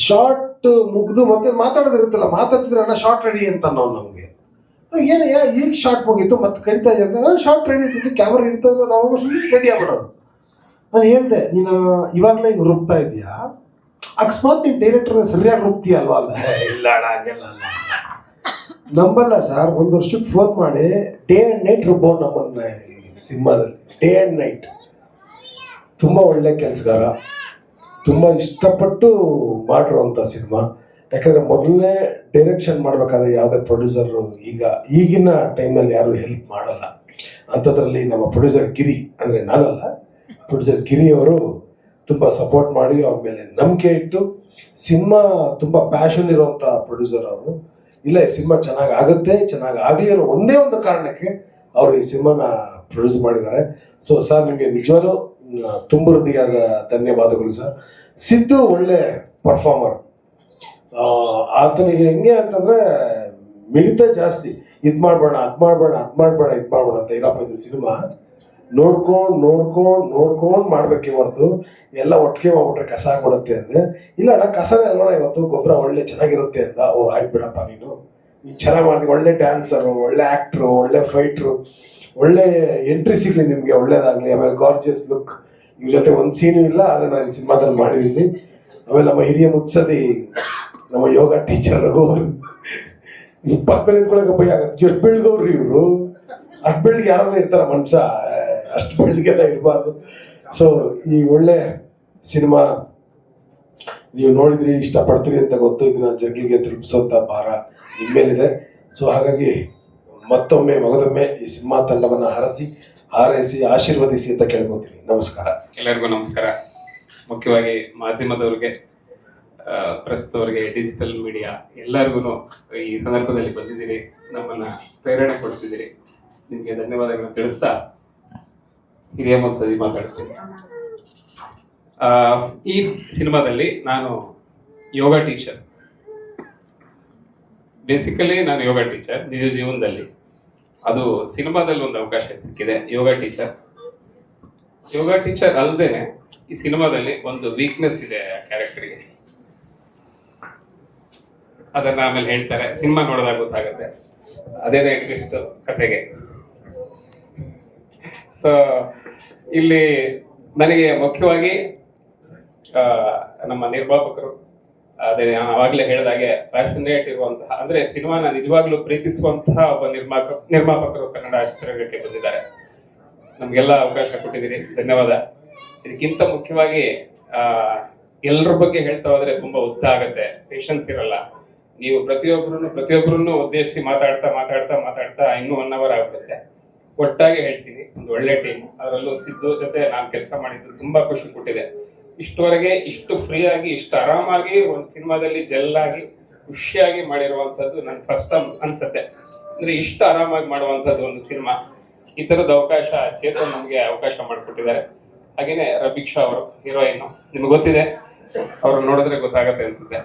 Short ಮುಗ್ದು ಮತ್ತೆ ಮಾತಾಡೋದಿರುತ್ತಲ್ಲ, ಮಾತಾಡ್ತಿದ್ರೆ ಅಣ್ಣ ಶಾರ್ಟ್ ರೆಡಿ ಅಂತ ನಾವು ನಮಗೆ ಏನಯ್ಯ ಈಗ ಶಾರ್ಟ್ ಮುಗೀತು ಮತ್ತೆ ಕರಿತಾ ಇದ್ದಾರೆ ಶಾರ್ಟ್ ರೆಡಿ ಇದ್ದು ಕ್ಯಾಮ್ರಾ ಹಿಡಿತಂದ್ರೆ ನಾವು ರೆಡಿ ಆಗ್ಬಿಡೋದು. ನಾನು ಹೇಳಿದೆ, ನೀನು ಇವಾಗಲೇ ಈಗ ರುಬ್ತಾ ಇದೀಯಾ, ಅಕಸ್ಮಾತ್ ನೀನು ಡೈರೆಕ್ಟರ್ ಸರಿಯಾಗಿ ರುಬ್ತೀಯ ಅಲ್ವಾ? ಅಲ್ಲ, ಇಲ್ಲ ಅಣ್ಣ ಹಂಗೆಲ್ಲ ನಂಬಲ್ಲ ಸರ್. 1 ವರ್ಷಕ್ಕೆ ಫೋನ್ ಮಾಡಿ ಡೇ ಆ್ಯಂಡ್ ನೈಟ್ ರುಬ್ಬೋ ನಮ್ಮನ್ನ ಸಿನಿಮಾದಲ್ಲಿ. ಡೇ ಆ್ಯಂಡ್ ನೈಟ್ ತುಂಬ ಒಳ್ಳೆ ಕೆಲಸಗಾರ, ತುಂಬ ಇಷ್ಟಪಟ್ಟು ಮಾಡಿರುವಂಥ ಸಿನಿಮಾ. ಯಾಕಂದರೆ ಮೊದಲನೇ ಡೈರೆಕ್ಷನ್ ಮಾಡಬೇಕಾದ್ರೆ ಯಾವುದೇ ಪ್ರೊಡ್ಯೂಸರು ಈಗಿನ ಟೈಮಲ್ಲಿ ಯಾರು ಹೆಲ್ಪ್ ಮಾಡಲ್ಲ. ಅಂಥದ್ರಲ್ಲಿ ನಮ್ಮ ಪ್ರೊಡ್ಯೂಸರ್ ಗಿರಿ, ಅಂದರೆ ನಾನಲ್ಲ, ಪ್ರೊಡ್ಯೂಸರ್ ಗಿರಿ ಅವರು ತುಂಬ ಸಪೋರ್ಟ್ ಮಾಡಿ ಅವ್ರ ಮೇಲೆ ನಂಬಿಕೆ ಇಟ್ಟು, ಸಿನಿಮಾ ತುಂಬ ಪ್ಯಾಷನ್ ಇರುವಂಥ ಪ್ರೊಡ್ಯೂಸರ್ ಅವರು. ಇಲ್ಲ, ಈ ಸಿನಿಮಾ ಚೆನ್ನಾಗಿ ಆಗುತ್ತೆ, ಚೆನ್ನಾಗಿ ಆಗಲಿ ಅನ್ನೋ ಒಂದೇ ಒಂದು ಕಾರಣಕ್ಕೆ ಅವರು ಈ ಸಿನಿಮಾನ ಪ್ರೊಡ್ಯೂಸ್ ಮಾಡಿದ್ದಾರೆ. ಸೊ ಸರ್, ನಿಮಗೆ ನಿಜವಾಗ್ಲೂ ತುಂಬ ಹೃದಯದ ಧನ್ಯವಾದಗಳು ಸರ್. ಸಿದ್ದು ಒಳ್ಳೆ ಪರ್ಫಾರ್ಮರ್. ಆತನಿಗೆ ಹೆಂಗೆ ಅಂತಂದರೆ ಮಿಡಿತ ಜಾಸ್ತಿ. ಇದು ಮಾಡಬೇಡ, ಅದು ಮಾಡಬೇಡ, ಅದು ಮಾಡಬೇಡ, ಇದು ಮಾಡಬೇಡ ಅಂತ. ಇರಪ್ಪ, ಇದು ಸಿನಿಮಾ ನೋಡ್ಕೊಂಡು ಮಾಡ್ಬೇಕೆ ಹೊರತು ಎಲ್ಲ ಒಟ್ಟಿಗೆ ಹೋಗ್ಬಿಟ್ರೆ ಕಸ ಆಗ್ಬಿಡುತ್ತೆ ಅಂದೆ. ಇಲ್ಲ ಅಣ್ಣ, ಕಸನೇ ಅಲ್ವಣ ಇವತ್ತು, ಗೊಬ್ಬರ ಒಳ್ಳೆ ಚೆನ್ನಾಗಿರುತ್ತೆ ಅಂದ. ಓ ಆಯ್ತು ಬಿಡಪ್ಪ, ನೀನು ಚೆನ್ನಾಗಿ ಮಾಡ್ತೀವಿ, ಒಳ್ಳೆ ಡ್ಯಾನ್ಸರು, ಒಳ್ಳೆ ಆ್ಯಕ್ಟ್ರು, ಒಳ್ಳೆ ಫೈಟ್ರು, ಒಳ್ಳೆ ಎಂಟ್ರಿ ಸಿಗಲಿ ನಿಮಗೆ, ಒಳ್ಳೇದಾಗಲಿ. ಆಮೇಲೆ ಗಾರ್ಜಿಯಸ್ ಲುಕ್, ಇವ್ರ ಜೊತೆ ಒಂದು ಸೀನು ಇಲ್ಲ, ಆದರೆ ನಾನು ಈ ಸಿನಿಮಾದಲ್ಲಿ ಮಾಡಿದ್ದೀನಿ. ಆಮೇಲೆ ನಮ್ಮ ಹಿರಿಯ ಮುತ್ಸದಿ, ನಮ್ಮ ಯೋಗ ಟೀಚರ್ ರಘು, ಪಕ್ಕದಲ್ಲಿ ನಿಂತ್ಕೊಳ್ಳೋಕೆ ಭಯ ಆಗುತ್ತೆ. ಎಷ್ಟು ಬೆಳೆದವ್ರಿ ಇವರು, ಅಷ್ಟು ಬೆಳ್ಳಿಗೆ ಯಾರನ್ನ ಇರ್ತಾರ ಮನುಷ್ಯ, ಅಷ್ಟು ಬೆಳ್ಳಿಗೆಲ್ಲ ಇರಬಾರ್ದು. ಸೊ ಈ ಒಳ್ಳೆ ಸಿನಿಮಾ ನೀವು ನೋಡಿದ್ರಿ, ಇಷ್ಟಪಡ್ತೀರಿ ಅಂತ ಗೊತ್ತು. ಇದನ್ನ ಜನಗಳಿಗೆ ತಲುಪಿಸೋಂಥ ಭಾರ ನಿಮ್ಮೇಲಿದೆ. ಸೊ ಹಾಗಾಗಿ ಮತ್ತೊಮ್ಮೆ ಮಗದೊಮ್ಮೆ ಈ ಸಿನಿಮಾ ತಂಡವನ್ನು ಹಾರೈಸಿ ಆಶೀರ್ವದಿಸಿ ಅಂತ ಕೇಳ್ಕೊತೀನಿ. ನಮಸ್ಕಾರ. ಎಲ್ಲರಿಗೂ ನಮಸ್ಕಾರ. ಮುಖ್ಯವಾಗಿ ಮಾಧ್ಯಮದವ್ರಿಗೆ, ಪ್ರೆಸ್ದವ್ರಿಗೆ, ಡಿಜಿಟಲ್ ಮೀಡಿಯಾ ಎಲ್ಲರಿಗೂ ಈ ಸಂದರ್ಭದಲ್ಲಿ ಬಂದಿದ್ದೀರಿ, ನಮ್ಮನ್ನು ಪ್ರೇರಣೆ ಕೊಡ್ತಿದ್ದೀರಿ. ನಿಮಗೆ ಧನ್ಯವಾದಗಳನ್ನು ತಿಳಿಸ್ತಾ ಹಿರಿಯ ಮುತ್ಸದಿ ಮಾತಾಡ್ತೀನಿ. ಈ ಸಿನಿಮಾದಲ್ಲಿ ನಾನು ಯೋಗ ಟೀಚರ್. ಬೇಸಿಕಲಿ ನಾನು ಯೋಗ ಟೀಚರ್ ನಿಜ ಜೀವನದಲ್ಲಿ. ಅದು ಸಿನಿಮಾದಲ್ಲಿ ಒಂದು ಅವಕಾಶ ಸಿಕ್ಕಿದೆ. ಯೋಗ ಟೀಚರ್ ಅಲ್ಲದೇನೆ ಈ ಸಿನಿಮಾದಲ್ಲಿ ಒಂದು ವೀಕ್ನೆಸ್ ಇದೆ ಕ್ಯಾರೆಕ್ಟರ್ಗೆ. ಅದನ್ನ ಆಮೇಲೆ ಹೇಳ್ತಾರೆ, ಸಿನಿಮಾ ನೋಡಿದಾಗ ಗೊತ್ತಾಗುತ್ತೆ. ಅದೇನೇ ಟ್ವಿಸ್ಟ್ ಕಥೆಗೆ. ಸೊ ಇಲ್ಲಿ ನನಗೆ ಮುಖ್ಯವಾಗಿ ನಮ್ಮ ನಿರ್ಮಾಪಕರು, ಅದೇ ನಾನು ಅವಾಗಲೇ ಹೇಳಿದಾಗೆ ಪ್ಯಾಷನೇಟ್ ಇರುವಂತಹ, ಅಂದ್ರೆ ಸಿನಿಮಾನ ನಿಜವಾಗ್ಲೂ ಪ್ರೀತಿಸುವಂತಹ ಒಬ್ಬ ನಿರ್ಮಾಪಕರು ಕನ್ನಡ ಚಿತ್ರರಂಗಕ್ಕೆ ಬಂದಿದ್ದಾರೆ. ನಮ್ಗೆಲ್ಲ ಅವಕಾಶ ಕೊಟ್ಟಿದ್ದೀರಿ, ಧನ್ಯವಾದ. ಇದಕ್ಕಿಂತ ಮುಖ್ಯವಾಗಿ ಎಲ್ಲರ ಬಗ್ಗೆ ಹೇಳ್ತಾ ಹೋದ್ರೆ ತುಂಬಾ ಉದ್ದ ಆಗತ್ತೆ, ಪೇಷನ್ಸ್ ಇರಲ್ಲ. ನೀವು ಪ್ರತಿಯೊಬ್ಬರನ್ನು ಉದ್ದೇಶಿಸಿ ಮಾತಾಡ್ತಾ ಇನ್ನೂ 1 hour ಆಗ್ಬಿಡುತ್ತೆ. ಒಟ್ಟಾಗಿ ಹೇಳ್ತೀನಿ, ಒಂದು ಒಳ್ಳೆ ಟೀಮ್. ಅದರಲ್ಲೂ ಸಿದ್ದು ಜೊತೆ ನಾನು ಕೆಲಸ ಮಾಡಿದ್ದು ತುಂಬಾ ಖುಷಿ ಕೊಟ್ಟಿದೆ. ಇಷ್ಟುವರೆಗೆ ಇಷ್ಟು ಫ್ರೀ ಆಗಿ, ಇಷ್ಟು ಆರಾಮಾಗಿ ಒಂದು ಸಿನಿಮಾದಲ್ಲಿ ಜೆಲ್ಲಾಗಿ ಖುಷಿಯಾಗಿ ಮಾಡಿರುವಂಥದ್ದು ನನ್ ಫಸ್ಟ್ ಟೈಮ್ ಅನ್ಸುತ್ತೆ. ಅಂದ್ರೆ ಇಷ್ಟು ಆರಾಮಾಗಿ ಮಾಡುವಂಥದ್ದು ಒಂದು ಸಿನಿಮಾ, ಈ ತರದ ಅವಕಾಶ ಚೇತನ್ ನಮ್ಗೆ ಅವಕಾಶ ಮಾಡಿಕೊಟ್ಟಿದ್ದಾರೆ. ಹಾಗೇನೆ ರಬೀಕ್ಷಾ ಅವರು ಹೀರೋಯಿನ್, ನಿಮ್ಗೆ ಗೊತ್ತಿದೆ, ಅವ್ರು ನೋಡಿದ್ರೆ ಗೊತ್ತಾಗತ್ತೆ ಅನ್ಸುತ್ತೆ.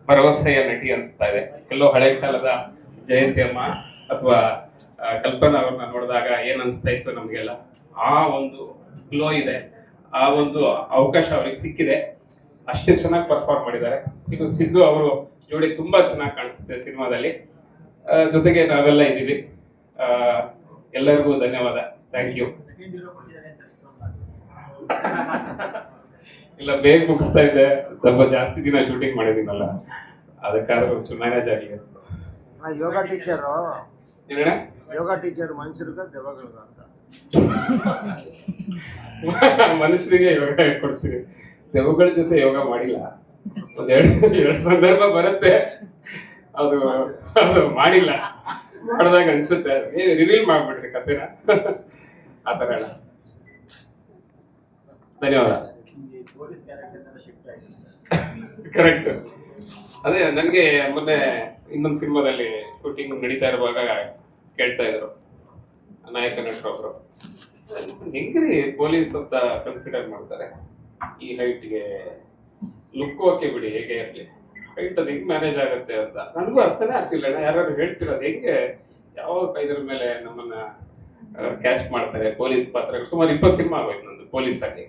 ಭರವಸೆಯ ನಟಿ ಅನ್ಸ್ತಾ ಇದೆ. ಕೆಲವು ಹಳೆ ಕಾಲದ ಜಯಂತಿ ಅಮ್ಮ ಅಥವಾ ಕಲ್ಪನಾ ಅವ್ರನ್ನ ನೋಡಿದಾಗ ಏನ್ ಅನ್ಸ್ತಾ ಇತ್ತು ನಮ್ಗೆಲ್ಲ, ಆ ಒಂದು ಗ್ಲೋ ಇದೆ, ಆ ಒಂದು ಅವಕಾಶ ಅವ್ರಿಗೆ ಸಿಕ್ಕಿದೆ. ಅಷ್ಟೇ ಚೆನ್ನಾಗಿ ಪರ್ಫಾರ್ಮ್ ಮಾಡಿದ್ದಾರೆ. ಈಗ ಸಿದ್ದು ಅವರು ಜೋಡಿ ತುಂಬಾ ಚೆನ್ನಾಗಿ ಕಾಣಿಸುತ್ತೆ ಸಿನಿಮಾದಲ್ಲಿ. ಜೊತೆಗೆ ನಾವೆಲ್ಲ ಇದ್ದೀವಿ. ಎಲ್ಲರಿಗೂ ಧನ್ಯವಾದ. Thank you. ಇಲ್ಲ, ಬೇಗ ಮುಗಿಸ್ತಾ ಇದ್ದೆ, ಸ್ವಲ್ಪ ಜಾಸ್ತಿ ದಿನ ಶೂಟಿಂಗ್ ಮಾಡಿದ್ದೀನಲ್ಲ, ಅದಕ್ಕಾದ್ರೂ ಒಂಚೂರು ಮ್ಯಾನೇಜ್ ಆಗಲಿ. ಯೋಗ ಟೀಚರ್ ಮನುಷ್ಯರಿಗೆ ದೆವ್ವಗಳು ಅಂತ. ಮನುಷ್ಯರಿಗೆ ಯೋಗ ಹೇಳ್ಕೊಡ್ತೀವಿ, ದೆವ್ವಗಳ ಜೊತೆ ಯೋಗ ಮಾಡಿಲ್ಲ. ಎರಡು ಸಂದರ್ಭ ಬರುತ್ತೆ, ಅದು ಮಾಡಿಲ್ಲ. ಮಾಡಿದಾಗ ಅನ್ಸುತ್ತೆ, ರಿವೀಲ್ ಮಾಡ್ಬಿಡ್ರಿ ಕಥೆನ, ಆತರ ಅಲ್ಲ. ಧನ್ಯವಾದ. ಕರೆಕ್ಟ್. ಅದೇ ನನಗೆ ಮೊನ್ನೆ ಇನ್ನೊಂದು ಸಿನಿಮಾದಲ್ಲಿ ಶೂಟಿಂಗ್ ನಡೀತಾ ಇರುವಾಗ ಕೇಳ್ತಾ ಇದ್ರು ನಾಯಕ ನಟರೊಬ್ರು, ಹೆಂಗ್ರಿ ಪೊಲೀಸ್ ಅಂತ ಕನ್ಸಿಡರ್ ಮಾಡ್ತಾರೆ, ಈ ಹೈಟ್ಗೆ ಲುಕ್ ಓಕೆ ಬಿಡಿ, ಹೇಗೆ ಇರಲಿ, ಹೈಟ್ ಅದು ಹೆಂಗ್ ಮ್ಯಾನೇಜ್ ಆಗುತ್ತೆ ಅಂತ. ನನಗೂ ಅರ್ಥನೇ ಆಗ್ತಿಲ್ಲ. ಯಾರು ಹೇಳ್ತಿರೋದು ಹೆಂಗೆ, ಯಾವ ಇದ್ರ ಮೇಲೆ ನಮ್ಮನ್ನ ಕ್ಯಾಸ್ಟ್ ಮಾಡ್ತಾರೆ ಪೊಲೀಸ್ ಪಾತ್ರ. ಸುಮಾರು 20 ಸಿನಿಮಾ ಆಗೋಯ್ತು ನಂದು ಪೊಲೀಸ್ ಆಗಿ.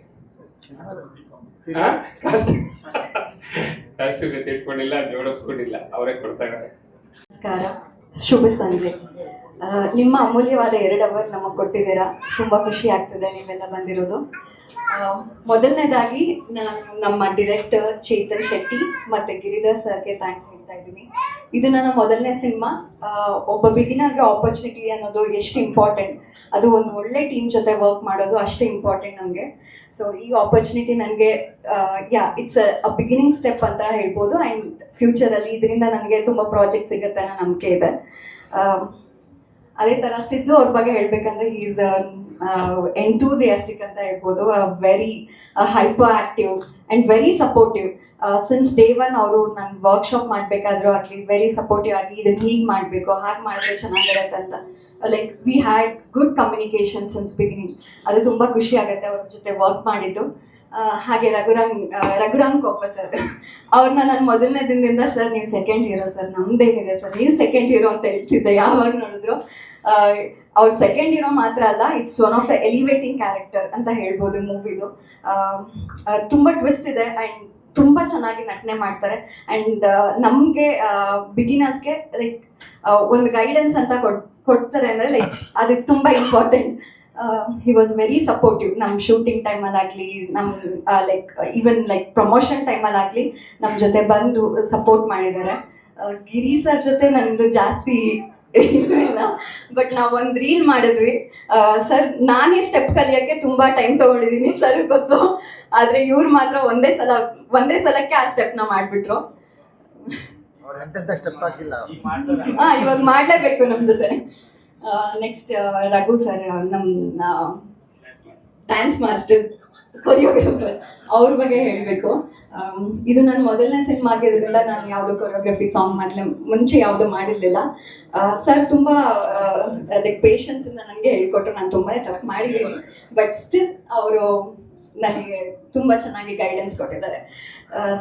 ರಾಷ್ಟ್ರೀಯತೆ ಇಟ್ಕೊಂಡಿಲ್ಲ, ಜೋಡಿಸ್ಕೊಂಡಿಲ್ಲ, ಅವರೇ ಕೊಡ್ತಾ ಇದ್ದಾರೆ. ನಮಸ್ಕಾರ, ಶುಭ ಸಂಜೆ. ನಿಮ್ಮ ಅಮೂಲ್ಯವಾದ 2 ಅವರ್ ನಮಗೆ ಕೊಟ್ಟಿದ್ದೀರಾ. ತುಂಬ ಖುಷಿ ಆಗ್ತದೆ ನೀವೆಲ್ಲ ಬಂದಿರೋದು. ಮೊದಲನೇದಾಗಿ ನಾನು ನಮ್ಮ ಡೈರೆಕ್ಟರ್ ಚೇತನ್ ಶೆಟ್ಟಿ ಮತ್ತು ಗಿರಿಧರ್ ಸರ್ಗೆ ಥ್ಯಾಂಕ್ಸ್ ಹೇಳ್ತಾ ಇದ್ದೀನಿ. ಇದು ನನ್ನ ಮೊದಲನೇ ಸಿನಿಮಾ. ಒಬ್ಬ ಬಿಗಿನರ್ಗೆ ಆಪರ್ಚುನಿಟಿ ಅನ್ನೋದು ಎಷ್ಟು ಇಂಪಾರ್ಟೆಂಟ್, ಅದು ಒಂದು ಒಳ್ಳೆ ಟೀಮ್ ಜೊತೆ ವರ್ಕ್ ಮಾಡೋದು ಅಷ್ಟೇ ಇಂಪಾರ್ಟೆಂಟ್ ನಮಗೆ. ಸೊ ಈ ಆಪರ್ಚುನಿಟಿ ನನಗೆ ಇಟ್ಸ್ ಅ ಬಿಗಿನಿಂಗ್ ಸ್ಟೆಪ್ ಅಂತ ಹೇಳ್ಬೋದು. ಆ್ಯಂಡ್ ಫ್ಯೂಚರಲ್ಲಿ ಇದರಿಂದ ನನಗೆ ತುಂಬ ಪ್ರಾಜೆಕ್ಟ್ ಸಿಗುತ್ತೆ ಅನ್ನೋ ನಂಬಿಕೆ ಇದೆ. ಅದೇ ಥರ ಸಿದ್ದು ಅವ್ರ ಬಗ್ಗೆ ಹೇಳಬೇಕಂದ್ರೆ ಈಸ್ ಎಂಥೂಸಿಯಾಸ್ಟಿಕ್ ಅಂತ ಹೇಳ್ಬೋದು. Very hyper active and very supportive. Since day 1 ಅವರು ನಾನು ವರ್ಕ್ಶಾಪ್ ಮಾಡಬೇಕಾದ್ರೂ ಆಗಲಿ ವೆರಿ ಸಪೋರ್ಟಿವ್ ಆಗಿ ಇದನ್ನು ಹೀಗೆ ಮಾಡಬೇಕು, ಹಾಗೆ ಮಾಡಿದ್ರೆ ಚೆನ್ನಾಗಿರುತ್ತೆ ಅಂತ. Like we had good communication since beginning. ಅದು ತುಂಬ ಖುಷಿ ಆಗುತ್ತೆ ಅವ್ರ ಜೊತೆ ವರ್ಕ್ ಮಾಡಿದ್ದು. ಹಾಗೆ ರಘುರಾಮ್ ಕೊಪ್ಪ ಸರ್, ಅವ್ರನ್ನ ನಾನು ಮೊದಲನೇ ದಿನದಿಂದ ಸರ್ ನೀವು ಸೆಕೆಂಡ್ ಹೀರೋ ಸರ್, ನಮ್ದೇನಿದೆ ಸರ್ ನೀವು ಸೆಕೆಂಡ್ ಹೀರೋ ಅಂತ ಹೇಳ್ತಿದ್ದೆ ಯಾವಾಗ ನೋಡಿದ್ರು. ಅವ್ರ ಸೆಕೆಂಡ್ ಹೀರೋ ಮಾತ್ರ ಅಲ್ಲ, it's one of the elevating character ಅಂತ ಹೇಳ್ಬೋದು ಮೂವಿದು. ತುಂಬ ಟ್ವಿಸ್ಟ್ ಇದೆ ಆ್ಯಂಡ್ ತುಂಬ ಚೆನ್ನಾಗಿ ನಟನೆ ಮಾಡ್ತಾರೆ. ಆ್ಯಂಡ್ ನಮಗೆ ಬಿಗಿನರ್ಸ್ಗೆ ಲೈಕ್ ಒಂದು ಗೈಡೆನ್ಸ್ ಅಂತ ಕೊಡ್ತಾರೆ ಅಂದರೆ ಲೈಕ್ ಅದು ತುಂಬ important. He was very supportive. ನಮ್ಮ ಶೂಟಿಂಗ್ ಟೈಮಲ್ಲಾಗಲಿ, ನಮ್ಮ ಲೈಕ್ ಈವನ್ ಲೈಕ್ ಪ್ರಮೋಷನ್ ಟೈಮಲ್ಲಾಗಲಿ ನಮ್ಮ ಜೊತೆ ಬಂದು ಸಪೋರ್ಟ್ ಮಾಡಿದ್ದಾರೆ. ಗಿರಿ ಸರ್ ಜೊತೆ ನನ್ನದು ಜಾಸ್ತಿ ಇಲ್ಲ, ಬಟ್ ನಾವು ಒಂದು ರೀಲ್ ಮಾಡಿದ್ವಿ. ಸರ್ ನಾನೇ ಸ್ಟೆಪ್ ಕಲಿಯೋಕ್ಕೆ ತುಂಬ ಟೈಮ್ ತೊಗೊಂಡಿದ್ದೀನಿ ಸರ್ ಗೊತ್ತು, ಆದರೆ ಇವ್ರು ಮಾತ್ರ ಒಂದೇ ಸಲಕ್ಕೆ ಆ ಸ್ಟೆಪ್ನ ಮಾಡಿಬಿಟ್ರು. ಸ್ಟೆಪ್ ಹಾಕಿಲ್ಲ, ಇವಾಗ ಮಾಡಲೇಬೇಕು ನಮ್ಮ ಜೊತೆ. ನೆಕ್ಸ್ಟ್ ರಘು ಸರ್, ನಮ್ಮ ಡ್ಯಾನ್ಸ್ ಮಾಸ್ಟರ್, ಕೊರಿಯೋಗ್ರಾಫರ್, ಅವ್ರ ಬಗ್ಗೆ ಹೇಳಬೇಕು. ಇದು ನನ್ನ ಮೊದಲನೇ ಸಿನಿಮಾ ಆಗಿರೋದ್ರಿಂದ ನಾನು ಯಾವುದೋ ಕೊರಿಯೋಗ್ರಫಿ ಸಾಂಗ್ ಮುಂಚೆ ಯಾವುದೂ ಮಾಡಿರಲಿಲ್ಲ. ಸರ್ ತುಂಬ ಲೈಕ್ ಪೇಷನ್ಸಿಂದ ನನಗೆ ಹೇಳಿಕೊಟ್ರು. ನಾನು ತುಂಬಾ ತಪ್ಪು ಮಾಡಿದ್ದೀನಿ, ಬಟ್ ಸ್ಟಿಲ್ ಅವರು ನನಗೆ ತುಂಬ ಚೆನ್ನಾಗಿ ಗೈಡೆನ್ಸ್ ಕೊಟ್ಟಿದ್ದಾರೆ.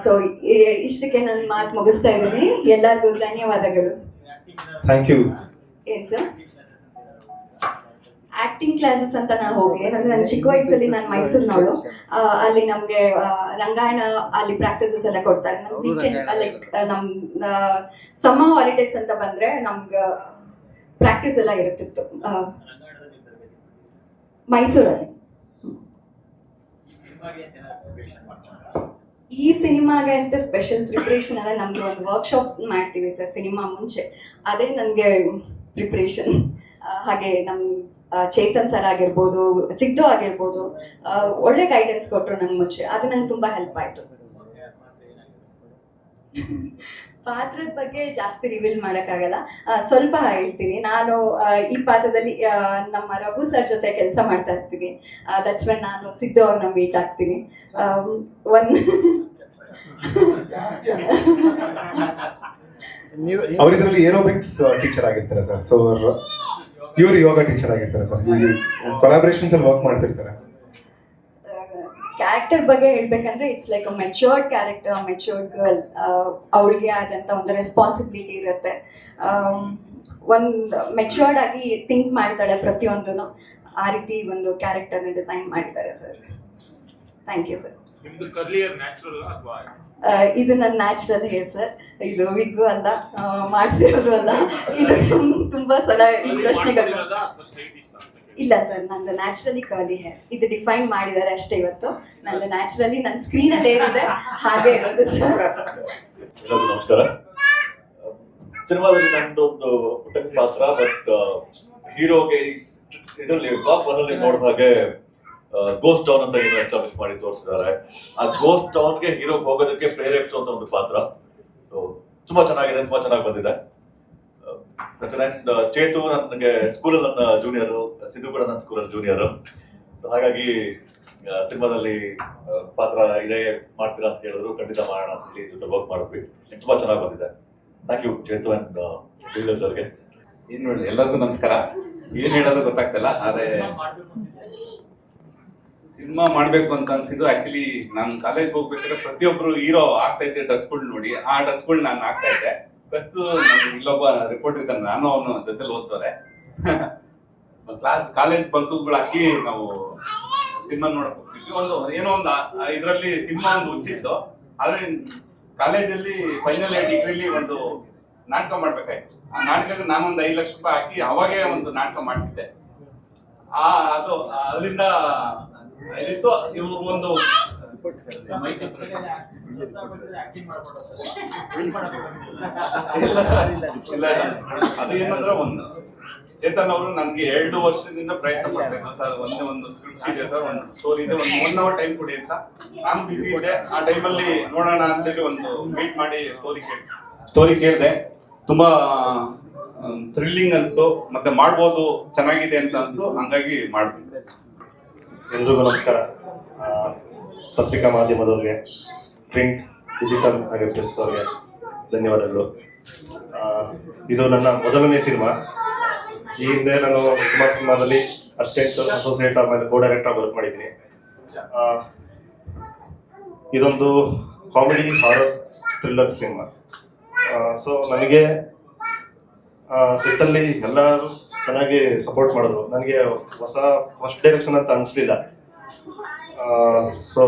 ಸೊ ಇಷ್ಟಕ್ಕೆ ನನ್ನ ಮಾತು ಮುಗಿಸ್ತಾ ಇದ್ದೀನಿ. ಎಲ್ಲರಿಗೂ ಧನ್ಯವಾದಗಳು. Thank you. ಏನು ಸರ್? ಆಕ್ಟಿಂಗ್ ಕ್ಲಾಸಸ್ ಅಂತ ನಾನು ಹೋಗಿ, ಏನಂದ್ರೆ ನನ್ನ ಚಿಕ್ಕ ವಯಸ್ಸಲ್ಲಿ ನಾನು ಮೈಸೂರಿನವಳು. ಅಲ್ಲಿ ನಮಗೆ ರಂಗಾಯಣ ಅಲ್ಲಿ ಪ್ರಾಕ್ಟೀಸಸ್ ಎಲ್ಲ ಕೊಡ್ತಾರೆ. ನಮ್ಮ ವೀಕೆಂಡ್ ಲೈಕ್ ನಮ್ಮ ಸಮ್ಮರ್ ಹಾಲಿಡೇಸ್ ಅಂತ ಬಂದರೆ ನಮ್ಗೆ ಪ್ರಾಕ್ಟೀಸ್ ಎಲ್ಲ ಇರುತ್ತಿತ್ತು ಮೈಸೂರಲ್ಲಿ. ಈ ಸಿನಿಮಾಗೆ ಅಂತ ಸ್ಪೆಷಲ್ ಪ್ರಿಪ್ರೇಷನ್ ಅಂದರೆ ನಮ್ಮದು ಒಂದು ವರ್ಕ್ಶಾಪ್ ಮಾಡ್ತೀವಿ ಸರ್ ಸಿನಿಮಾ ಮುಂಚೆ, ಅದೇ ನನಗೆ ಪ್ರಿಪ್ರೇಷನ್. ಹಾಗೆ ನಮ್ಮ ಚೇತನ್ ಸರ್ ಆಗಿರ್ಬೋದು, ಸಿದ್ದು ಆಗಿರ್ಬೋದು, ಒಳ್ಳೆ ಗೈಡೆನ್ಸ್ ಕೊಟ್ಟರು ನಂಗೆ ಮುಂಚೆ. ಅದು ನಂಗೆ ತುಂಬ ಹೆಲ್ಪ್ ಆಯಿತು. ಪಾತ್ರದ ಬಗ್ಗೆ ಜಾಸ್ತಿ ರಿವೀಲ್ ಮಾಡೋಕ್ಕಾಗಲ್ಲ, ಸ್ವಲ್ಪ ಹೇಳ್ತೀನಿ. ನಾನು ಈ ಪಾತ್ರದಲ್ಲಿ ನಮ್ಮ ರಘು ಸರ್ ಜೊತೆ ಕೆಲಸ ಮಾಡ್ತಾ ಇರ್ತೀನಿ. ದಟ್ಸ್ ವೆನ್ ನಾನು ಸಿದ್ದು ಅವ್ರನ್ನ ಮೀಟ್ ಆಗ್ತೀನಿ. ಅವರಿದ್ರಲ್ಲಿ ಏರೋಬಿಕ್ಸ್ ಟೀಚರ್ ಆಗಿರ್ತಾರೆ ಸರ್. ಸೊ ಇವರು ಯೋಗ ಟೀಚರ್ ಆಗಿರ್ತಾರೆ ಸರ್. ಕೊಲಾಬ್ರೇಷನ್ಸ್ ಅಲ್ಲಿ ವರ್ಕ್ ಮಾಡ್ತಿರ್ತಾರೆ. ಕ್ಯಾರೆಕ್ಟರ್ ಬಗ್ಗೆ ಹೇಳ್ಬೇಕಂದ್ರೆ it's like a matured character, matured girl. ಅವಳಿಗೆ ಆದಂಥ ಒಂದು ರೆಸ್ಪಾನ್ಸಿಬಿಲಿಟಿ ಇರುತ್ತೆ. ಒಂದು ಮೆಚ್ಯೂರ್ಡ್ ಆಗಿ ಥಿಂಕ್ ಮಾಡ್ತಾಳೆ ಪ್ರತಿಯೊಂದೂ. ಆ ರೀತಿ ಒಂದು ಕ್ಯಾರೆಕ್ಟರ್ನ ಡಿಸೈನ್ ಮಾಡಿದ್ದಾರೆ ಸರ್. Thank you sir. ಇದು ನನ್ನ ನ್ಯಾಚುರಲ್ ಹೇರ್ ಸರ್. ಇದು ವಿಗ್ಗು ಅಲ್ಲ, ಮಾಡಿಸಿರೋದು ಅಲ್ಲ. ಇದು ತುಂಬ ಸಲ ಪ್ರಶ್ನೆಗಳು. ಇಲ್ಲ ಸರ್, ನಂದು ನ್ಯಾಚುರಲಿ ಕರ್ಲಿ ಹೇರ್. ಇದು ಡಿಫೈನ್ ಮಾಡಿದ್ದಾರೆ ಅಷ್ಟೇ ಇವತ್ತು. ನಂದು ನ್ಯಾಚುರಲಿ ನನ್ನ ಸ್ಕ್ರೀನಲ್ಲಿ ಏನಿದೆ ಹಾಗೆ ಇರೋದು ಸರ್. ನಮಸ್ಕಾರ. ಸಿನಿಮಾದಲ್ಲಿ ನಂದು ಒಂದು ಪುಟ್ಟ ಪಾತ್ರ, ಬಟ್ ಹೀರೋಗೆ ಇದರಲ್ಲಿ ಬ್ಲಾಕ್ 1 ಅಲ್ಲಿ ನೋಡಿದ ಹಾಗೆ ಗೋಸ್ಟ್ ಟೌನ್ ಅಂತ ಏನು ಎಸ್ಟಾಬ್ಲಿಷ್ ಮಾಡಿ ತೋರಿಸಿದ್ದಾರೆ. ಆ ಗೋಸ್ಟ್ ಟೌನ್ಗೆ ಹೀರೋ ಹೋಗೋದಕ್ಕೆ ಪ್ರೇರೇಪಿಸುವಂತ ಒಂದು ಪಾತ್ರ. ಸೊ ತುಂಬಾ ಚೆನ್ನಾಗಿದೆ, ತುಂಬಾ ಚೆನ್ನಾಗಿ ಬಂದಿದೆ. ಚೇತು ನನಗೆ ಸ್ಕೂಲಲ್ಲಿ ನನ್ನ ಜೂನಿಯರು, ಸಿದ್ದು ಕೂಡ ನನ್ನ ಸ್ಕೂಲಲ್ಲಿ ಜೂನಿಯರು. ಸೊ ಹಾಗಾಗಿ ಸಿನಿಮಾದಲ್ಲಿ ಪಾತ್ರ ಇದೆ ಮಾಡ್ತೀರಾ ಅಂತ ಹೇಳಿದ್ರು. ಖಂಡಿತ ಮಾಡೋಣ ಅಂತ ಹೇಳಿ ಜೊತೆ ವರ್ಕ್ ಮಾಡಿದ್ವಿ. ತುಂಬಾ ಚೆನ್ನಾಗಿ ಬಂದಿದೆ. Thank you Chethu and Giridhar ಸರ್ಗೆ. ಎಲ್ಲರಿಗೂ ನಮಸ್ಕಾರ. ಏನ್ ಹೇಳೋದು ಗೊತ್ತಾಗ್ತಿಲ್ಲ, ಆದ್ರೆ ಸಿನಿಮಾ ಮಾಡ್ಬೇಕು ಅಂತ ಅನ್ಸಿದ್ದು. ಆಕ್ಚುಲಿ ನಾನು ಕಾಲೇಜ್ಗೆ ಹೋಗ್ಬೇಕಾದ್ರೆ ಪ್ರತಿಯೊಬ್ರು ಹೀರೋ ಆಗ್ತಾ ಇದ್ದೆ ಡ್ರೆಸ್ಗಳು ನೋಡಿ, ಆ ಡ್ರೆಸ್ಗಳು ನಾನು ಆಗ್ತಾ ಇದ್ದೆ. ಪ್ಲಸ್ ಇಲ್ಲೊಬ್ಬ ರಿಪೋರ್ಟರ್ ಇದ್ದಾನೆ, ನಾನು ಅವನು ಜೊತೆಲಿ ಓದ್ತಾರೆ. ಕಾಲೇಜ್ ಬಂಕುಗಳು ಹಾಕಿ ನಾವು ಸಿನಿಮಾ ನೋಡಕ್ ಹೋಗ್ತೀವಿ. ಏನೋ ಒಂದು ಇದರಲ್ಲಿ ಸಿನಿಮಾ ಒಂದು ಹುಚ್ಚಿತ್ತು. ಆದ್ರೆ ಕಾಲೇಜಲ್ಲಿ ಫೈನಲ್ ಇಯರ್ ಡಿಗ್ರಿಲಿ ಒಂದು ನಾಟಕ ಮಾಡ್ಬೇಕಾಯ್ತು. ಆ ನಾಟಕಕ್ಕೆ ನಾನೊಂದು 5 ಲಕ್ಷ ರೂಪಾಯಿ ಹಾಕಿ ಅವಾಗೇ ಒಂದು ನಾಟಕ ಮಾಡಿಸಿದ್ದೆ. ಅದು ಅಲ್ಲಿಂದ ಇದಿತ್ತು. ಇವ್ರು ಒಂದು ಇಲ್ಲ ಅದು ಏನಂದ್ರೆ ಒಂದು ಚೇತನ್ ಅವರು ನನ್ಗೆ 2 ವರ್ಷದಿಂದ ಪ್ರಯತ್ನ ಪಡ್ಬೇಕು ಸರ್. ಒಂದು ಸ್ಕ್ರಿಪ್ಟ್ ಇದೆ ಸರ್, ಒಂದು ಸ್ಟೋರಿ ಇದೆ, ಒಂದು 1 hour ಟೈಮ್ ಕೊಡಿ ಅಂತ. ನಾನು ಬಿಸಿ ಇದ್ದೆ. ಆ ಟೈಮಲ್ಲಿ ನೋಡೋಣ ಅಂತೇಳಿ ಒಂದು ಮೀಟ್ ಮಾಡಿ ಸ್ಟೋರಿ ಕೇಳಿದೆ. ತುಂಬಾ ಥ್ರಿಲ್ಲಿಂಗ್ ಅನ್ಸ್ತು, ಮತ್ತೆ ಮಾಡ್ಬೋದು, ಚೆನ್ನಾಗಿದೆ ಅಂತ ಅನ್ಸ್ತು. ಹಂಗಾಗಿ ಮಾಡ್ತೀನಿ. ಎಲ್ರಿಗೂ ನಮಸ್ಕಾರ. ಪತ್ರಿಕಾ ಮಾಧ್ಯಮದವ್ರಿಗೆ, ಪ್ರಿಂಟ್, ಡಿಜಿಟಲ್ ಹಾಗೆ ಪ್ರೆಸ್ ಅವ್ರಿಗೆ ಧನ್ಯವಾದಗಳು. ಇದು ನನ್ನ ಮೊದಲನೇ ಸಿನಿಮಾ. ಈ ಹಿಂದೆ ನಾನು ಸುಮಾರು ಸಿನಿಮಾದಲ್ಲಿ ಅಸಿಸ್ಟೆಂಟ್, ಅಸೋಸಿಯೇಟ್, ಆಮೇಲೆ ಕೋ ಡೈರೆಕ್ಟರ್ ವರ್ಕ್ ಮಾಡಿದ್ದೀನಿ. ಇದೊಂದು comedy horror thriller cinema. So ನನಗೆ ಸೆಟ್ಟಲ್ಲಿ ಎಲ್ಲರೂ ಚೆನ್ನಾಗಿ ಸಪೋರ್ಟ್ ಮಾಡಿದ್ರು. ನನಗೆ ಫಸ್ಟ್ ಡೈರೆಕ್ಷನ್ ಅಂತ ಅನಿಸ್ಲಿಲ್ಲ. So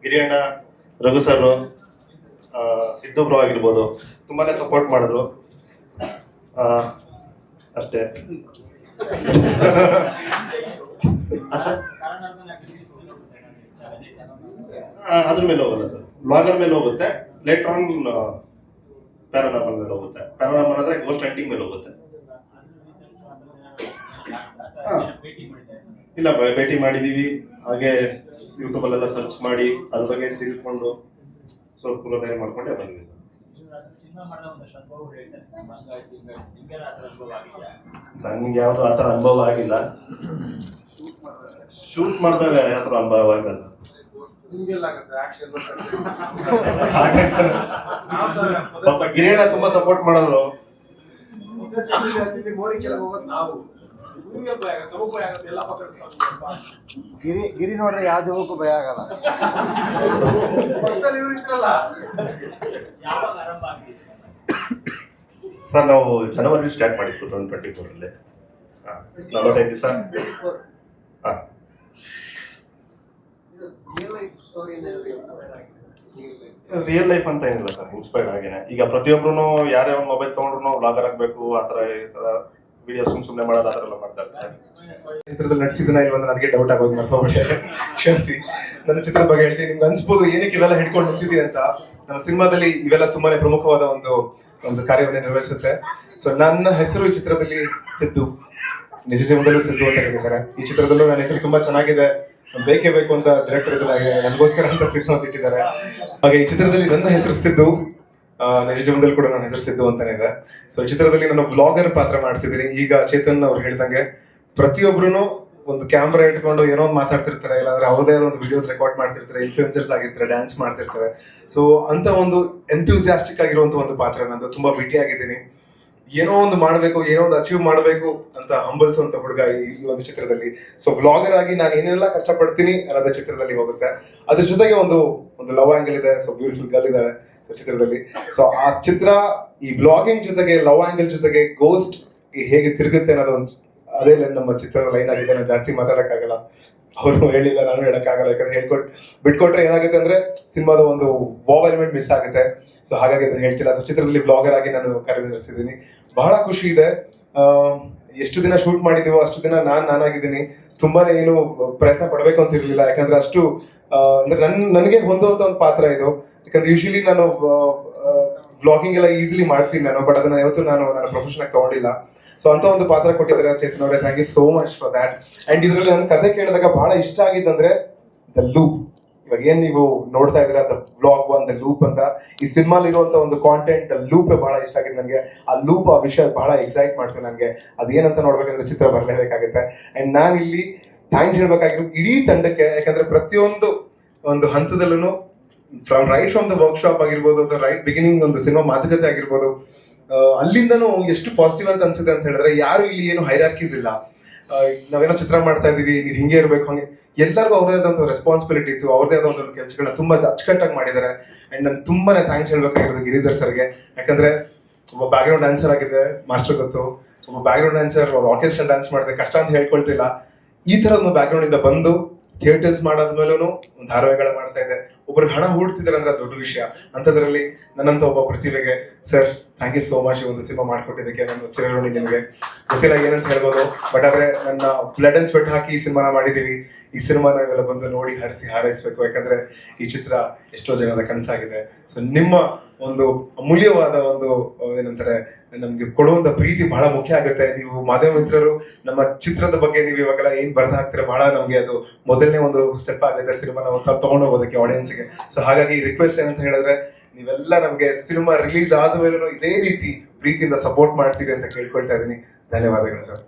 Giriyanna, Raghu sir, Siddu bro ಆಗಿರ್ಬೋದು, ತುಂಬಾ ಸಪೋರ್ಟ್ ಮಾಡಿದ್ರು. ಅಷ್ಟೇ. ಅದ್ರ ಮೇಲೆ ಹೋಗಲ್ಲ ಸರ್, ಬ್ಲಾಗರ್ ಮೇಲೆ ಹೋಗುತ್ತೆ. ಲೇಟರ್ ಆನ್ ಪ್ಯಾರಾನಾರ್ಮಲ್ ಮೇಲೆ ಹೋಗುತ್ತೆ. ಪ್ಯಾರಾನಾರ್ಮಲ್ ಅಂದ್ರೆ ಗೋಸ್ಟ್ ಹಂಟಿಂಗ್ ಮೇಲೆ ಹೋಗುತ್ತೆ. ಇಲ್ಲ, ಭೇಟಿ ಮಾಡಿದೀವಿ. ಹಾಗೆ ಯೂಟ್ಯೂಬಲ್ಲೆಲ್ಲ ಸರ್ಚ್ ಮಾಡಿ ಅದ್ರ ಬಗ್ಗೆ ತಿಳ್ಕೊಂಡು ಸ್ವಲ್ಪ ಪೂರ್ವತಯಾರಿ ಮಾಡ್ಕೊಂಡೆ ಬಂದ್ವಿ. ನನ್ಗೆ ಯಾವುದು ಆ ಥರ ಅನುಭವ ಆಗಿಲ್ಲ. ಶೂಟ್ ಮಾಡಿದಾಗ ಯಾವ ಥರ ಅನುಭವ ಆಗಿಲ್ಲ ಸರ್. ಸ್ವಲ್ಪ ಗಿರಿಯಣ್ಣ ತುಂಬಾ ಸಪೋರ್ಟ್ ಮಾಡಿದ್ರು. ಗಿರಿ ನೋಡ್ರೆ ಯಾವ ದೇವಕ್ಕೂ ಭಯ ಆಗಲ್ಲ. ಸರ್ ನಾವು ಜನವರಿ ಸ್ಟಾರ್ಟ್ ಮಾಡಿತ್ತು 2024 45 ದಿವಸ. ಹಾಂ, ರಿಯಲ್ ಲೈಫ್ ಅಂತ ಏನಿಲ್ಲ ಸರ್, ಇನ್ಸ್ಪೈರ್ಡ್ ಆಗೇನೆ. ಈಗ ಪ್ರತಿಯೊಬ್ರು ಯಾರೇ ಒಂದು ಮೊಬೈಲ್ ತೊಗೊಂಡ್ರು ವ್ಲಾಗರ್ ಆಗಬೇಕು, ಆ ಥರ ವಿಡಿಯೋ ಸುಮ್ಮನೆ ಮಾಡೋದು ಆ ಥರ ಎಲ್ಲ ಮಾಡ್ತಾ ಇರ್ತಾರೆ. ಚಿತ್ರದಲ್ಲಿ ನಟಿಸಿದನ ಇಲ್ವಂದ್ರೆ ನನಗೆ ಡೌಟ್ ಆಗೋದು, ಮರ್ತೋಗ್ಬಿಟ್ಟೆ, ಕ್ಷಮಿಸಿ. ನನ್ನ ಚಿತ್ರದ ಬಗ್ಗೆ ಹೇಳ್ತೀನಿ. ನಿಮ್ಗೆ ಅನ್ಸ್ಬೋದು ಏನಕ್ಕೆ ಇವೆಲ್ಲ ಹಿಡ್ಕೊಂಡು ನಿಂತಿದ್ದೀನಿ ಅಂತ. ನಮ್ಮ ಸಿನಿಮಾದಲ್ಲಿ ಇವೆಲ್ಲ ತುಂಬಾನೇ ಪ್ರಮುಖವಾದ ಒಂದು ಕಾರ್ಯವನ್ನು ನಿರ್ವಹಿಸುತ್ತೆ. ಸೊ ನನ್ನ ಹೆಸರು ಈ ಚಿತ್ರದಲ್ಲಿ ಸಿದ್ದು, ನಿಜ ಜೀವನದಲ್ಲೂ ಸಿದ್ದು ಅಂತ ಹೇಳಿದ್ದಾರೆ. ಈ ಚಿತ್ರದಲ್ಲೂ ನನ್ನ ಹೆಸರು ತುಂಬಾ ಚೆನ್ನಾಗಿದೆ, ಬೇಕೇ ಬೇಕು ಅಂತ ಡೈರೆಕ್ಟರ್ ಇದ್ದಾರೆ, ನನಗೋಸ್ಕರ ಅಂತ ಸಿದ್ದು ಅಂತ ಇಟ್ಟಿದ್ದಾರೆ. ಹಾಗೆ ಈ ಚಿತ್ರದಲ್ಲಿ ನನ್ನ ಹೆಸರು ಸಿದ್ದು, ನಿಜ ಜೀವನದಲ್ಲಿ ಕೂಡ ನನ್ನ ಹೆಸರು ಸಿದ್ದು ಅಂತಾನೆ ಇದೆ. ಸೊ ಈ ಚಿತ್ರದಲ್ಲಿ ನಾನು ಬ್ಲಾಗರ್ ಪಾತ್ರ ಮಾಡ್ತಿದ್ದೀನಿ. ಈಗ ಚೇತನ್ ಅವ್ರು ಹೇಳ್ದಂಗೆ ಪ್ರತಿಯೊಬ್ರು ಒಂದು ಕ್ಯಾಮ್ರಾ ಇಟ್ಕೊಂಡು ಏನೋ ಒಂದು ಮಾತಾಡ್ತಿರ್ತಾರೆ, ಇಲ್ಲಾಂದ್ರೆ ಅವ್ರದೇ ಒಂದು ವಿಡಿಯೋಸ್ ರೆಕಾರ್ಡ್ ಮಾಡ್ತಿರ್ತಾರೆ, ಇನ್ಫ್ಲೂಯೆನ್ಸರ್ಸ್ ಆಗಿರ್ತಾರೆ, ಡ್ಯಾನ್ಸ್ ಮಾಡ್ತಿರ್ತಾರೆ. ಸೊ ಅಂತ ಒಂದು ಎಂಥೂಸಿಯಾಸ್ಟಿಕ್ ಆಗಿರುವಂತ ಒಂದು ಪಾತ್ರ ನಂದು. ತುಂಬಾ ಬಿಟಿ ಆಗಿದ್ದೀನಿ, ಏನೋ ಒಂದು ಮಾಡಬೇಕು, ಏನೋ ಒಂದು ಅಚೀವ್ ಮಾಡಬೇಕು ಅಂತ ಹಂಬಲಿಸುವಂತ ಹುಡುಗ ಈ ಒಂದು ಚಿತ್ರದಲ್ಲಿ. ಸೊ ಬ್ಲಾಗರ್ ಆಗಿ ನಾನು ಏನೆಲ್ಲ ಕಷ್ಟಪಡ್ತೀನಿ ಅನ್ನೋದ ಚಿತ್ರದಲ್ಲಿ ಹೋಗುತ್ತೆ. ಅದ್ರ ಜೊತೆಗೆ ಒಂದು ಲವ್ ಆಂಗಲ್ ಇದೆ. ಸೊ ಬ್ಯೂಟಿಫುಲ್ ಗರ್ಲ್ ಇದ್ದಾರೆ ಚಿತ್ರದಲ್ಲಿ. ಸೊ ಆ ಚಿತ್ರ ಈ ಬ್ಲಾಗಿಂಗ್ ಜೊತೆಗೆ ಲವ್ ಆಂಗಲ್ ಜೊತೆಗೆ ಗೋಸ್ಟ್ ಹೇಗೆ ತಿರುಗುತ್ತೆ ಅನ್ನೋದೊಂದು ಅದೇ ನಮ್ಮ ಚಿತ್ರದ ಲೈನ್ ಆಗಿದೆ. ನಾನು ಜಾಸ್ತಿ ಮಾತಾಡಕ್ಕಾಗಲ್ಲ, ಅವರು ಹೇಳಿಲ್ಲ, ನಾನು ಹೇಳಕ್ಕಾಗಲ್ಲ. ಯಾಕಂದ್ರೆ ಬಿಟ್ಕೊಟ್ರೆ ಏನಾಗುತ್ತೆ ಅಂದ್ರೆ ಸಿನಿಮಾದ ಒಂದು ವಾವ್ ಎಲಿಮೆಂಟ್ ಮಿಸ್ ಆಗುತ್ತೆ. ಸೊ ಹಾಗಾಗಿ ಅದನ್ನ ಹೇಳ್ತಿಲ್ಲ. ಸೊ ಚಿತ್ರದಲ್ಲಿ ಬ್ಲಾಗರ್ ಆಗಿ ನಾನು ಕಾರ್ಯನಿರ್ವಹಿಸಿದ್ದೀನಿ. ಬಹಳ ಖುಷಿ ಇದೆ. ಎಷ್ಟು ದಿನ ಶೂಟ್ ಮಾಡಿದೀವೋ ಅಷ್ಟು ದಿನ ನಾನಾಗಿದ್ದೀನಿ. ತುಂಬಾನೇ ಏನು ಪ್ರಯತ್ನ ಪಡಬೇಕು ಅಂತ ಇರ್ಲಿಲ್ಲ, ಯಾಕಂದ್ರೆ ಅಷ್ಟು ಅಂದ್ರೆ ನನಗೆ ಹೊಂದುವಂತ ಒಂದು ಪಾತ್ರ ಇದು. ಯಾಕಂದ್ರೆ ಯೂಶಲಿ ನಾನು ವ್ಲಾಗಿಂಗ್ ಎಲ್ಲ ಈಸಿಲಿ ಮಾಡ್ತೀನಿ ನಾನು, ಬಟ್ ಅದನ್ನ ಯಾವತ್ತೂ ನಾನು ನನ್ನ ಪ್ರೊಫೆಷನ್ ಆಗಿ ತಗೊಂಡಿಲ್ಲ. ಸೊ ಅಂತ ಒಂದು ಪಾತ್ರ ಕೊಟ್ಟಿದ್ದಾರೆ ಚೇತನ್ ಅವರೇ, thank you so much for that. And ಇದ್ರಲ್ಲಿ ನನ್ನ ಕತೆ ಕೇಳಿದಾಗ ಬಹಳ ಇಷ್ಟ ಆಗಿದ್ದಂದ್ರೆ ದ ಲೂಪ್. ಇವಾಗ ಏನ್ ನೀವು ನೋಡ್ತಾ ಇದ್ದೀರಾ the vlog one, the loop ಅಂತ, ಈ ಸಿನಿಮಾಲಿ ಇರುವಂತ ಒಂದು ಕಾಂಟೆಂಟ್, ದ ಲೂಪ್ ಬಹಳ ಇಷ್ಟ ಆಗಿದೆ ನನಗೆ. ಆ ಲೂಪ್, ಆ ವಿಷಯ ಬಹಳ ಎಕ್ಸೈಟ್ ಮಾಡ್ತೇನೆ ನನಗೆ. ಅದೇನಂತ ನೋಡ್ಬೇಕಂದ್ರೆ ಚಿತ್ರ ಬರಲೇಬೇಕಾಗುತ್ತೆ. ಅಂಡ್ ನಾನು ಇಲ್ಲಿ ಥ್ಯಾಂಕ್ಸ್ ಹೇಳ್ಬೇಕಾಗಿರೋದು ಇಡೀ ತಂಡಕ್ಕೆ. ಯಾಕಂದ್ರೆ ಪ್ರತಿಯೊಂದು ಒಂದು ಹಂತದಲ್ಲೂ ರೈಟ್ ಫ್ರಮ್ ದ ವರ್ಕ್ಶಾಪ್ ಆಗಿರ್ಬೋದು, ಅಥವಾ ರೈಟ್ ಬಿಗಿನಿಂಗ್ ಒಂದು ಸಿನಿಮಾ ಮಾತುಕತೆ ಆಗಿರ್ಬೋದು, ಅಲ್ಲಿಂದನೂ ಎಷ್ಟು ಪಾಸಿಟಿವ್ ಅಂತ ಅನ್ಸುತ್ತೆ ಅಂತ ಹೇಳಿದ್ರೆ, ಯಾರು ಇಲ್ಲಿ ಏನು ಹೈರಾರ್ಕೀಸ್ ಇಲ್ಲ. ನಾವೇನೋ ಚಿತ್ರ ಮಾಡ್ತಾ ಇದೀವಿ, ನೀವು ಹಿಂಗೆ ಇರಬೇಕು, ಹಂಗೆ ಎಲ್ಲರಿಗೂ ಅವ್ರದೇ ಆದಂಥ ರೆಸ್ಪಾನ್ಸಿಬಿಲಿಟಿ ಇತ್ತು, ಅವ್ರದೇ ಆದ ಒಂದು ಕೆಲಸಗಳನ್ನ ತುಂಬಾ ಅಚ್ಚುಕಟ್ಟಾಗಿ ಮಾಡಿದ್ದಾರೆ. ಅಂಡ್ ನಾನು ತುಂಬಾನೇ ಥ್ಯಾಂಕ್ಸ್ ಹೇಳ್ಬೇಕಾಗಿರೋದು ಗಿರಿಧರ್ ಸರ್ಗೆ. ಯಾಕಂದ್ರೆ ಒಬ್ಬ ಬ್ಯಾಕ್ಗ್ರೌಂಡ್ ಡ್ಯಾನ್ಸರ್ ಆಗಿದೆ, ಮಾಸ್ಟರ್ ಗೊತ್ತು. ಒಬ್ಬ ಬ್ಯಾಕ್ಗ್ರೌಂಡ್ ಡ್ಯಾನ್ಸರ್ ಆರ್ಕೆಸ್ಟ್ರಾ ಡ್ಯಾನ್ಸ್ ಮಾಡಿದೆ, ಕಷ್ಟ ಅಂತ ಹೇಳ್ಕೊಳ್ತಿಲ್ಲ. ಈ ತರ ಒಂದು ಬ್ಯಾಕ್ಗ್ರೌಂಡ್ ಇಂದ ಬಂದು ಥಿಯೇಟರ್ಸ್ ಮಾಡಾದ್ಮೇಲೂ ಒಂದು ಧಾರಾವಾಹಿಗಳ ಮಾಡ್ತಾ ಇದೆ, ಒಬ್ರಿಗೆ ಹಣ ಹೂಡ್ತಿದ್ದಾರೆ ಅಂದ್ರೆ ಅದು ದೊಡ್ಡ ವಿಷಯ. ಅಂಥದ್ರಲ್ಲಿ ನನ್ನಂತ ಒಬ್ಬ ಪ್ರತಿಭೆಗೆ sir thank you so much. ಒಂದು ಸಿನಿಮಾ ಮಾಡ್ಕೊಟ್ಟಿದ್ದಕ್ಕೆ ನಾನು ಚಿರಋಣಿ ನಿಮಗೆ. ಗೊತ್ತಿಲ್ಲ ಏನಂತ ಹೇಳ್ಬೋದು, ಬಟ್ ಆದ್ರೆ ನನ್ನ ಬ್ಲಡ್ ಅಂಡ್ ಸ್ವೆಟ್ ಹಾಕಿ ಈ ಸಿನಿಮಾನ ಮಾಡಿದೀವಿ. ಈ ಸಿನಿಮಾನ ಇವೆಲ್ಲ ಬಂದು ನೋಡಿ ಹರಿಸಿ ಹಾರೈಸ್ಬೇಕು, ಯಾಕಂದ್ರೆ ಈ ಚಿತ್ರ ಎಷ್ಟೋ ಜನದ ಕನಸಾಗಿದೆ. ಸೊ ನಿಮ್ಮ ಒಂದು ಅಮೂಲ್ಯವಾದ ಒಂದು ಏನಂತಾರೆ ನಮ್ಗೆ ಕೊಡುವಂತ ಪ್ರೀತಿ ಬಹಳ ಮುಖ್ಯ ಆಗುತ್ತೆ. ನೀವು ಮಾಧ್ಯಮ ಮಿತ್ರರು ನಮ್ಮ ಚಿತ್ರದ ಬಗ್ಗೆ ನೀವು ಇವಾಗೆಲ್ಲ ಏನ್ ಬರ್ದು ಹಾಕ್ತೀರಾ, ಬಹಳ ನಮ್ಗೆ ಅದು ಮೊದಲನೇ ಒಂದು ಸ್ಟೆಪ್ ಆಗಿದೆ ಸಿನಿಮಾನ ತಗೊಂಡು ಹೋಗೋದಕ್ಕೆ ಆಡಿಯನ್ಸ್ಗೆ. ಸೊ ಹಾಗಾಗಿ ರಿಕ್ವೆಸ್ಟ್ ಏನಂತ ಹೇಳಿದ್ರೆ, ನೀವೆಲ್ಲ ನಮ್ಗೆ ಸಿನಿಮಾ ರಿಲೀಸ್ ಆದ ಮೇಲೂ ಇದೇ ರೀತಿ ಪ್ರೀತಿಯಿಂದ ಸಪೋರ್ಟ್ ಮಾಡ್ತೀರಿ ಅಂತ ಕೇಳ್ಕೊಳ್ತಾ ಇದ್ದೀನಿ. ಧನ್ಯವಾದಗಳು ಸರ್.